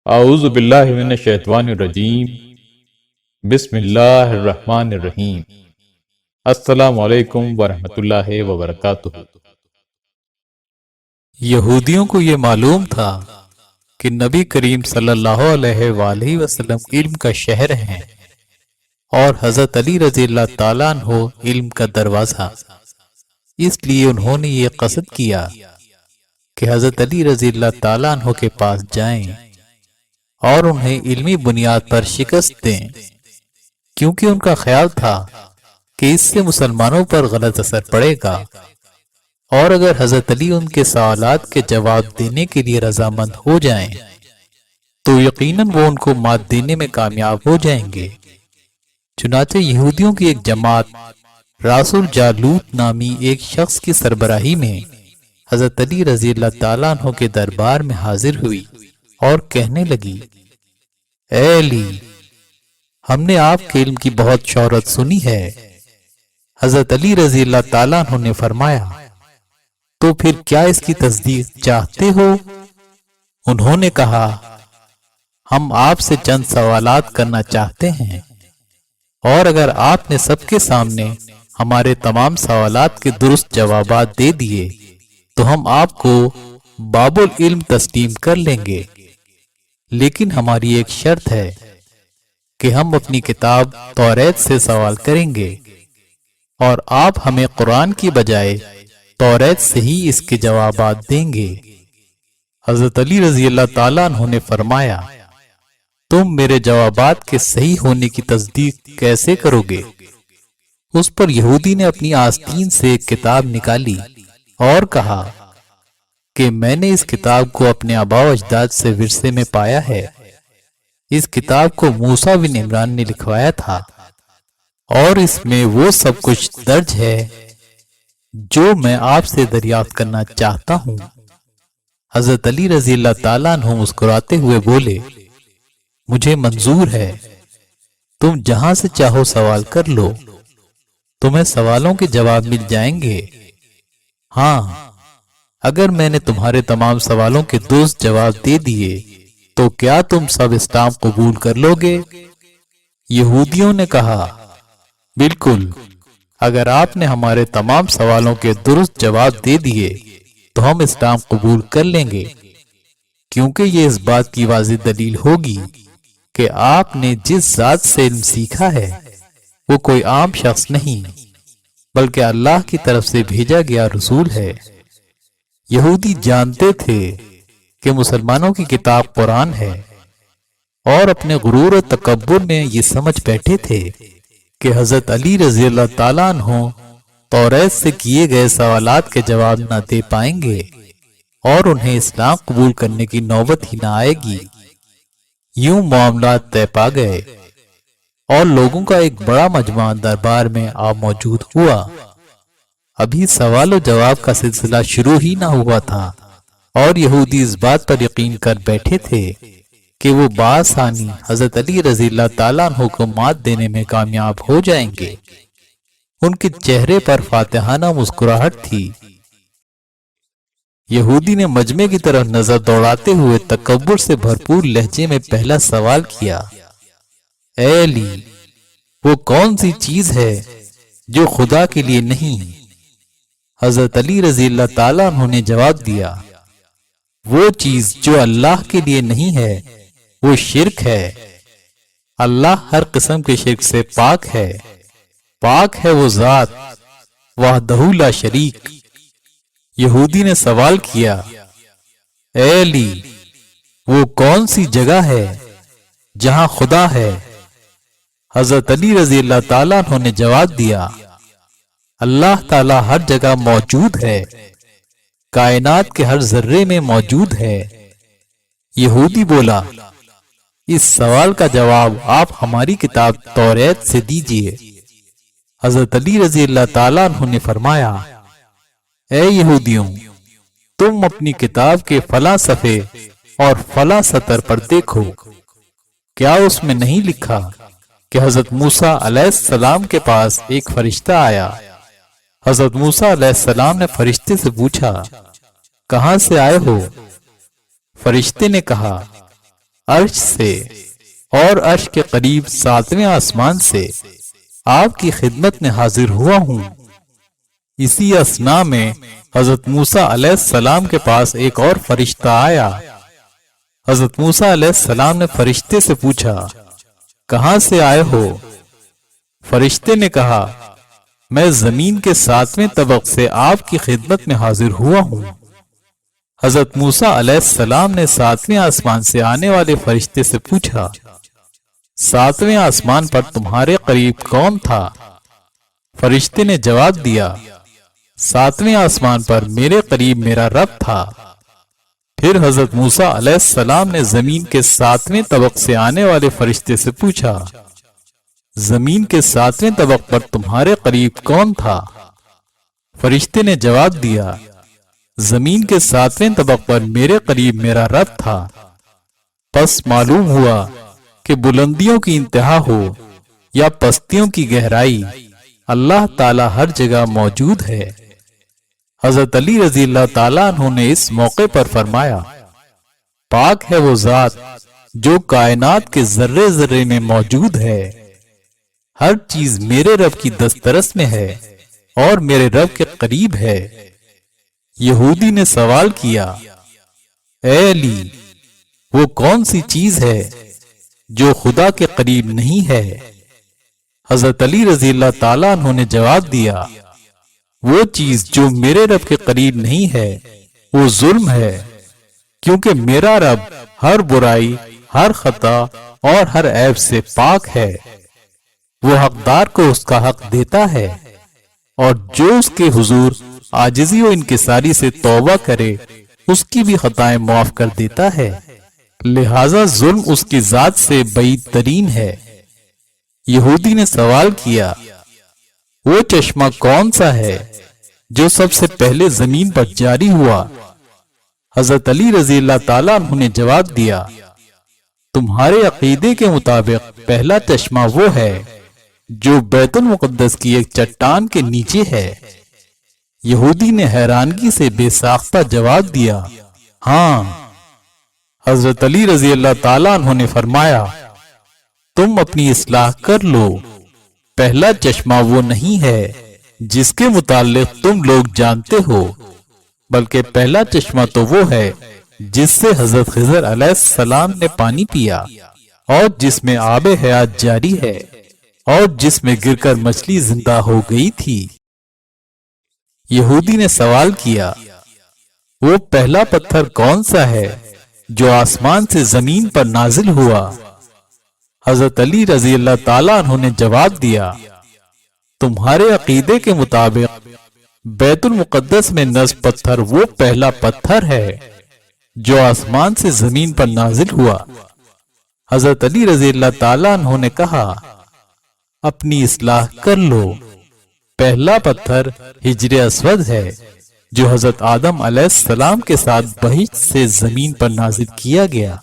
اعوذ باللہ من الشیطان الرجیم بسم اللہ الرحمن الرحیم السلام علیکم ورحمۃ اللہ وبرکاتہ۔ یہودیوں کو یہ معلوم تھا کہ نبی کریم صلی اللہ علیہ وآلہ وسلم علم کا شہر ہیں اور حضرت علی رضی اللہ تعالیٰ عنہ علم کا دروازہ۔ اس لیے انہوں نے یہ قصد کیا کہ حضرت علی رضی اللہ تعالیٰ عنہ کے پاس جائیں اور انہیں علمی بنیاد پر شکست دیں، کیونکہ ان کا خیال تھا کہ اس سے مسلمانوں پر غلط اثر پڑے گا، اور اگر حضرت علی ان کے سوالات کے جواب دینے کے لیے رضامند ہو جائیں تو یقیناً وہ ان کو مات دینے میں کامیاب ہو جائیں گے۔ چنانچہ یہودیوں کی ایک جماعت راسل جالوت نامی ایک شخص کی سربراہی میں حضرت علی رضی اللہ تعالیٰ عنہ کے دربار میں حاضر ہوئی اور کہنے لگی، اے علی، ہم نے آپ کے علم کی بہت شہرت سنی ہے۔ حضرت علی رضی اللہ تعالیٰ عنہ نے فرمایا، تو پھر کیا اس کی تصدیق چاہتے ہو؟ انہوں نے کہا، ہم آپ سے چند سوالات کرنا چاہتے ہیں، اور اگر آپ نے سب کے سامنے ہمارے تمام سوالات کے درست جوابات دے دیے تو ہم آپ کو باب العلم تسلیم کر لیں گے، لیکن ہماری ایک شرط ہے کہ ہم اپنی کتاب توریت سے سوال کریں گے، اور آپ ہمیں قرآن کی بجائے توریت سے ہی اس کے جوابات دیں گے۔ حضرت علی رضی اللہ تعالیٰ عنہ نے فرمایا، تم میرے جوابات کے صحیح ہونے کی تصدیق کیسے کرو گے؟ اس پر یہودی نے اپنی آستین سے ایک کتاب نکالی اور کہا کہ میں نے اس کتاب کو اپنے آبا و اجداد سے ورثے میں پایا ہے۔ اس کتاب کو موسیٰ بن عمران نے لکھوایا تھا، اور اس میں وہ سب کچھ درج ہے جو میں آپ سے دریافت کرنا چاہتا ہوں۔ حضرت علی رضی اللہ تعالیٰ عنہ مسکراتے ہوئے بولے، مجھے منظور ہے، تم جہاں سے چاہو سوال کر لو، تمہیں سوالوں کے جواب مل جائیں گے۔ ہاں، اگر میں نے تمہارے تمام سوالوں کے درست جواب دے دیے تو کیا تم سب اسلام قبول کر لو گے؟ یہودیوں نے کہا، بالکل، اگر آپ نے ہمارے تمام سوالوں کے درست جواب دے دیے تو ہم اسلام قبول کر لیں گے، کیونکہ یہ اس بات کی واضح دلیل ہوگی کہ آپ نے جس ذات سے علم سیکھا ہے وہ کوئی عام شخص نہیں بلکہ اللہ کی طرف سے بھیجا گیا رسول ہے۔ یہودی جانتے تھے کہ مسلمانوں کی کتاب قرآن ہے، اور اپنے غرور و تکبر میں یہ سمجھ بیٹھے تھے کہ حضرت علی رضی اللہ تعالیٰ عنہ توریت سے کیے گئے سوالات کے جواب نہ دے پائیں گے اور انہیں اسلام قبول کرنے کی نوبت ہی نہ آئے گی۔ یوں معاملات طے پا گئے، اور لوگوں کا ایک بڑا مجمع دربار میں آ موجود ہوا۔ ابھی سوال و جواب کا سلسلہ شروع ہی نہ ہوا تھا، اور یہودی اس بات پر یقین کر بیٹھے تھے کہ وہ بآسانی حضرت علی رضی اللہ تعالیٰ عنہ کو مات دینے میں کامیاب ہو جائیں گے۔ ان کے چہرے پر فاتحانہ مسکراہٹ تھی۔ یہودی نے مجمع کی طرف نظر دوڑاتے ہوئے تکبر سے بھرپور لہجے میں پہلا سوال کیا، اے علی، وہ کون سی چیز ہے جو خدا کے لیے نہیں؟ حضرت علی رضی اللہ تعالیٰ عنہ نے جواب دیا، وہ چیز جو اللہ کے لیے نہیں ہے وہ شرک ہے۔ اللہ ہر قسم کے شرک سے پاک ہے، پاک ہے وہ ذات وحدہ لا شریک۔ یہودی نے سوال کیا، اے علی، وہ کون سی جگہ ہے جہاں خدا ہے؟ حضرت علی رضی اللہ تعالیٰ عنہ نے جواب دیا، اللہ تعالیٰ ہر جگہ موجود ہے، کائنات کے ہر ذرے میں موجود ہے۔ یہودی بولا، اس سوال کا جواب آپ ہماری کتاب توریت سے دیجئے۔ حضرت علی رضی اللہ تعالیٰ عنہ نے فرمایا، اے یہودیوں، تم اپنی کتاب کے فلاں صفحے اور فلاں سطر پر دیکھو، کیا اس میں نہیں لکھا کہ حضرت موسیٰ علیہ السلام کے پاس ایک فرشتہ آیا؟ حضرت موسیٰ علیہ السلام نے فرشتے سے پوچھا، کہاں سے آئے ہو؟ فرشتے نے کہا، عرش سے اور عرش کے قریب 7ویں آسمان سے آپ کی خدمت میں حاضر ہوا ہوں۔ اسی اثنا میں حضرت موسیٰ علیہ السلام کے پاس ایک اور فرشتہ آیا۔ حضرت موسیٰ علیہ السلام نے فرشتے سے پوچھا، کہاں سے آئے ہو؟ فرشتے نے کہا، میں زمین کے 7ویں طبق سے آپ کی خدمت میں حاضر ہوا ہوں۔ حضرت موسیٰ علیہ السلام نے 7ویں آسمان سے آنے والے فرشتے سے پوچھا، 7ویں آسمان پر تمہارے قریب کون تھا؟ فرشتے نے جواب دیا، 7ویں آسمان پر میرے قریب میرا رب تھا۔ پھر حضرت موسیٰ علیہ السلام نے زمین کے 7ویں طبق سے آنے والے فرشتے سے پوچھا، زمین کے 7ویں طبق پر تمہارے قریب کون تھا؟ فرشتے نے جواب دیا، زمین کے 7ویں طبق پر میرے قریب میرا رب تھا۔ پس معلوم ہوا کہ بلندیوں کی انتہا ہو یا پستیوں کی گہرائی، اللہ تعالی ہر جگہ موجود ہے۔ حضرت علی رضی اللہ تعالیٰ عنہ نے اس موقع پر فرمایا، پاک ہے وہ ذات جو کائنات کے ذرے ذرے میں موجود ہے۔ ہر چیز میرے رب کی دسترس میں ہے اور میرے رب کے قریب ہے۔ یہودی نے سوال کیا، اے علی، وہ کون سی چیز ہے جو خدا کے قریب نہیں ہے؟ حضرت علی رضی اللہ تعالیٰ عنہ نے جواب دیا، وہ چیز جو میرے رب کے قریب نہیں ہے وہ ظلم ہے، کیونکہ میرا رب ہر برائی، ہر خطا اور ہر عیب سے پاک ہے۔ وہ حقدار کو اس کا حق دیتا ہے، اور جو اس کے حضور عاجزی و انکساری سے توبہ کرے اس کی بھی خطائیں معاف کر دیتا ہے۔ لہذا ظلم اس کی ذات سے بعید ترین ہے۔ یہودی نے سوال کیا، وہ چشمہ کون سا ہے جو سب سے پہلے زمین پر جاری ہوا؟ حضرت علی رضی اللہ تعالیٰ عنہ نے جواب دیا، تمہارے عقیدے کے مطابق پہلا چشمہ وہ ہے جو بیت المقدس کی ایک چٹان کے نیچے ہے۔ یہودی نے حیرانگی سے بے ساختہ جواب دیا، ہاں۔ حضرت علی رضی اللہ تعالیٰ عنہ نے فرمایا، تم اپنی اصلاح کر لو، پہلا چشمہ وہ نہیں ہے جس کے متعلق تم لوگ جانتے ہو، بلکہ پہلا چشمہ تو وہ ہے جس سے حضرت خضر علیہ السلام نے پانی پیا اور جس میں آب حیات جاری ہے اور جس میں گر کر مچھلی زندہ ہو گئی تھی۔ یہودی نے سوال کیا، وہ پہلا پتھر کون سا ہے جو آسمان سے زمین پر نازل ہوا؟ حضرت علی رضی اللہ تعالیٰ عنہ نے جواب دیا، تمہارے عقیدے کے مطابق بیت المقدس میں نصب پتھر وہ پہلا پتھر ہے جو آسمان سے زمین پر نازل ہوا۔ حضرت علی رضی اللہ تعالیٰ عنہ نے کہا، اپنی اصلاح کر لو، پہلا پتھر حجر اسود ہے جو حضرت آدم علیہ السلام کے ساتھ بہشت سے زمین پر نازل کیا گیا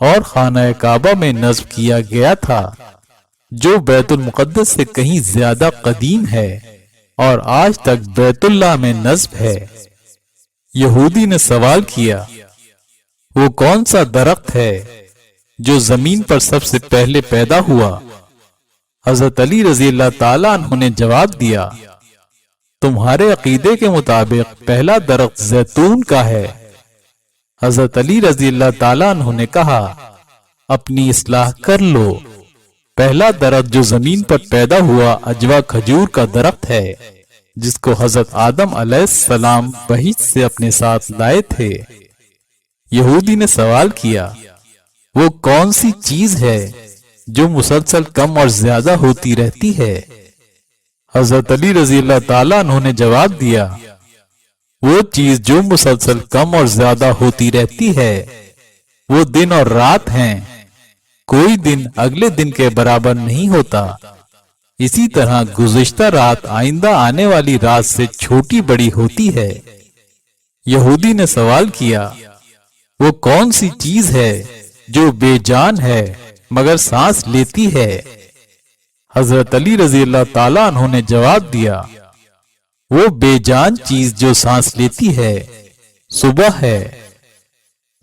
اور خانہ کعبہ میں نصب کیا گیا تھا، جو بیت المقدس سے کہیں زیادہ قدیم ہے اور آج تک بیت اللہ میں نصب ہے۔ یہودی نے سوال کیا، وہ کون سا درخت ہے جو زمین پر سب سے پہلے پیدا ہوا؟ حضرت علی رضی اللہ تعالیٰ عنہ نے جواب دیا، تمہارے عقیدے کے مطابق پہلا درخت زیتون کا ہے۔ حضرت علی رضی اللہ تعالیٰ عنہ نے کہا، اپنی اصلاح کر لو، پہلا درخت جو زمین پر پیدا ہوا اجوا کھجور کا درخت ہے جس کو حضرت آدم علیہ السلام بہشت سے اپنے ساتھ لائے تھے۔ یہودی نے سوال کیا، وہ کون سی چیز ہے جو مسلسل کم اور زیادہ ہوتی رہتی ہے؟ حضرت علی رضی اللہ تعالیٰ عنہ نے جواب دیا، وہ چیز جو مسلسل کم اور زیادہ ہوتی رہتی ہے وہ دن اور رات ہیں، کوئی دن اگلے دن کے برابر نہیں ہوتا۔ اسی طرح گزشتہ رات آئندہ آنے والی رات سے چھوٹی بڑی ہوتی ہے۔ یہودی نے سوال کیا، وہ کون سی چیز ہے جو بے جان ہے مگر سانس لیتی ہے؟ حضرت علی رضی اللہ تعالیٰ عنہ نے جواب دیا، وہ بے جان چیز جو سانس لیتی ہے صبح ہے۔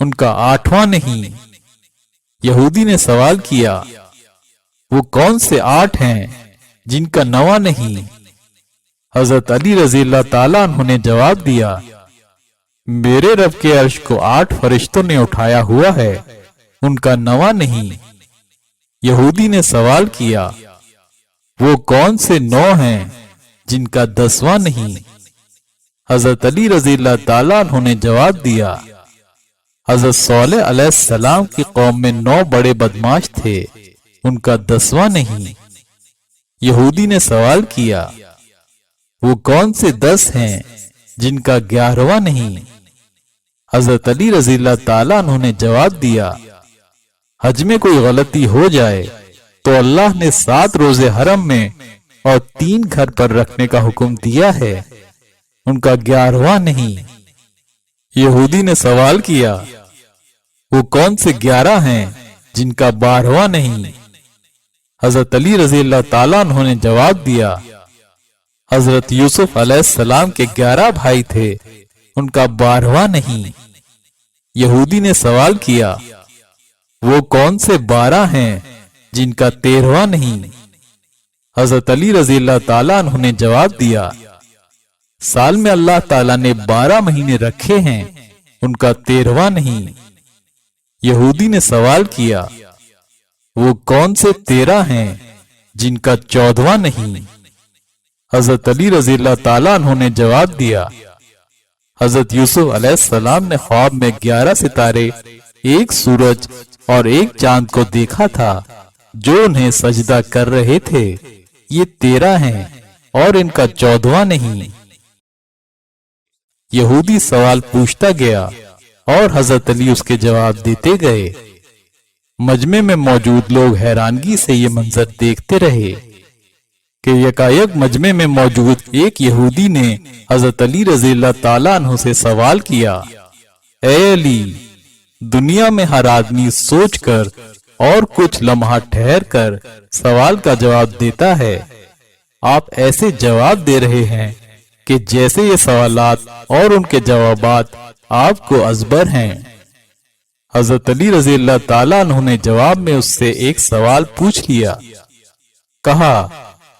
ان کا 8واں نہیں۔ یہودی نے سوال کیا وہ کون سے 8 ہیں جن کا 9واں نہیں؟ حضرت علی رضی اللہ تعالیٰ عنہ نے جواب دیا میرے رب کے عرش کو 8 فرشتوں نے اٹھایا ہوا ہے، ان کا 9واں نہیں۔ یہودی نے سوال کیا وہ کون سے 9 ہیں جن کا 10واں نہیں؟ حضرت علی رضی اللہ تعالیٰ عنہ نے جواب دیا حضرت صالح علیہ السلام کی قوم میں 9 بڑے بدماش تھے، ان کا 10واں نہیں۔ یہودی نے سوال کیا وہ کون سے 10 ہیں جن کا 11واں نہیں؟ حضرت علی رضی اللہ تعالیٰ عنہ نے جواب دیا حج میں کوئی غلطی ہو جائے تو اللہ نے 7 روزے حرم میں اور 3 گھر پر رکھنے کا حکم دیا ہے، ان کا 11واں نہیں۔ یہودی نے سوال کیا وہ کون سے 11 ہیں جن کا 12واں نہیں؟ حضرت علی رضی اللہ تعالیٰ عنہ نے جواب دیا حضرت یوسف علیہ السلام کے 11 بھائی تھے، ان کا 12واں نہیں۔ یہودی نے سوال کیا وہ کون سے 12 ہیں جن کا 13واں نہیں؟ حضرت علی رضی اللہ تعالیٰ عنہ نے جواب دیا سال میں اللہ تعالیٰ نے 12 مہینے رکھے ہیں، ان کا 13واں نہیں۔ یہودی نے سوال کیا وہ کون سے 13 ہیں جن کا 14واں نہیں؟ حضرت علی رضی اللہ تعالیٰ عنہ نے جواب دیا حضرت یوسف علیہ السلام نے خواب میں 11 ستارے، 1 سورج اور 1 چاند کو دیکھا تھا جو انہیں سجدہ کر رہے تھے، یہ 13 ہیں اور ان کا 14واں نہیں۔ یہودی سوال پوچھتا گیا اور حضرت علی اس کے جواب دیتے گئے۔ مجمع میں موجود لوگ حیرانگی سے یہ منظر دیکھتے رہے کہ یکایک مجمع میں موجود ایک یہودی نے حضرت علی رضی اللہ تعالیٰ عنہ سے سوال کیا اے علی، دنیا میں ہر آدمی سوچ کر اور کچھ لمحہ ٹھہر کر سوال کا جواب دیتا ہے، آپ ایسے جواب دے رہے ہیں کہ جیسے یہ سوالات اور ان کے جوابات آپ کو ازبر ہیں۔ حضرت علی رضی اللہ تعالیٰ عنہ نے جواب میں اس سے ایک سوال پوچھ لیا، کہا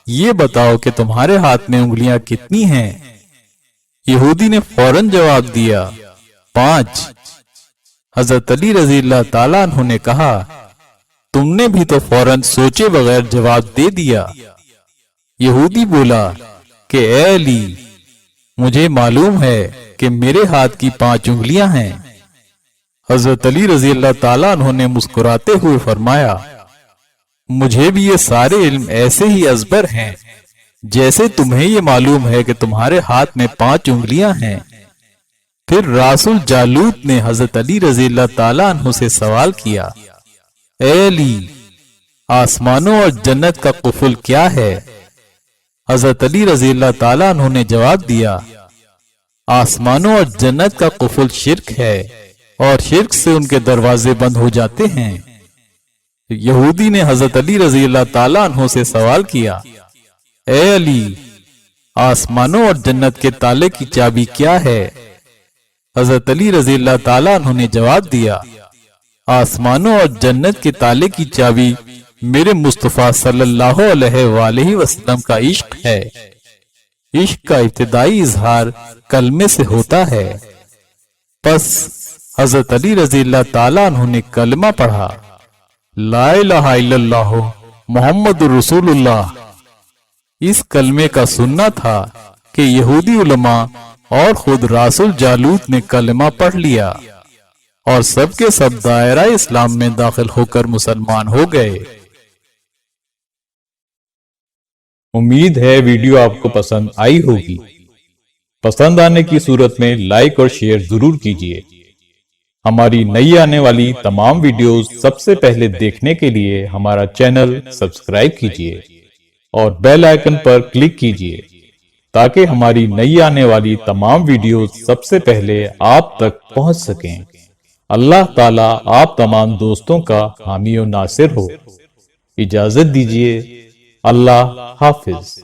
یہ بتاؤ کہ تمہارے ہاتھ میں انگلیاں کتنی ہیں؟ یہودی نے فوراً جواب دیا 5۔ حضرت علی رضی اللہ تعالیٰ عنہ نے کہا تم نے بھی تو فوراً سوچے بغیر جواب دے دیا۔ یہودی بولا کہ اے علی، مجھے معلوم ہے کہ میرے ہاتھ کی 5 انگلیاں ہیں۔ حضرت علی رضی اللہ تعالیٰ عنہ نے مسکراتے ہوئے فرمایا مجھے بھی یہ سارے علم ایسے ہی ازبر ہیں جیسے تمہیں یہ معلوم ہے کہ تمہارے ہاتھ میں 5 انگلیاں ہیں۔ پھر راس الجالوت نے حضرت علی رضی اللہ تعالیٰ عنہ سے سوال کیا اے علی، آسمانوں اور جنت کا قفل کیا ہے؟ حضرت علی رضی اللہ تعالیٰ عنہ نے جواب دیا آسمانوں اور جنت کا قفل شرک ہے اور شرک سے ان کے دروازے بند ہو جاتے ہیں۔ یہودی نے حضرت علی رضی اللہ تعالیٰ عنہ سے سوال کیا اے علی، آسمانوں اور جنت کے تالے کی چابی کیا ہے؟ حضرت علی رضی اللہ تعالیٰ عنہ نے جواب دیا آسمانوں اور جنت کے تالے کی چابی میرے مصطفیٰ صلی اللہ علیہ وآلہ وسلم کا عشق ہے۔ عشق کا ابتدائی اظہار کلمے سے ہوتا ہے۔ پس حضرت علی رضی اللہ تعالیٰ عنہ نے کلمہ پڑھا لا الہ الا اللہ محمد رسول اللہ۔ اس کلمے کا سننا تھا کہ یہودی علماء اور خود راس الجالوت نے کلمہ پڑھ لیا اور سب کے سب دائرہ اسلام میں داخل ہو کر مسلمان ہو گئے۔ امید ہے ویڈیو آپ کو پسند آئی ہوگی۔ پسند آنے کی صورت میں لائک اور شیئر ضرور کیجیے۔ ہماری نئی آنے والی تمام ویڈیوز سب سے پہلے دیکھنے کے لیے ہمارا چینل سبسکرائب کیجیے اور بیل آئیکن پر کلک کیجیے تاکہ ہماری نئی آنے والی تمام ویڈیوز سب سے پہلے آپ تک پہنچ سکیں۔ اللہ تعالیٰ آپ تمام دوستوں کا حامی و ناصر ہو۔ اجازت دیجیے، اللہ حافظ۔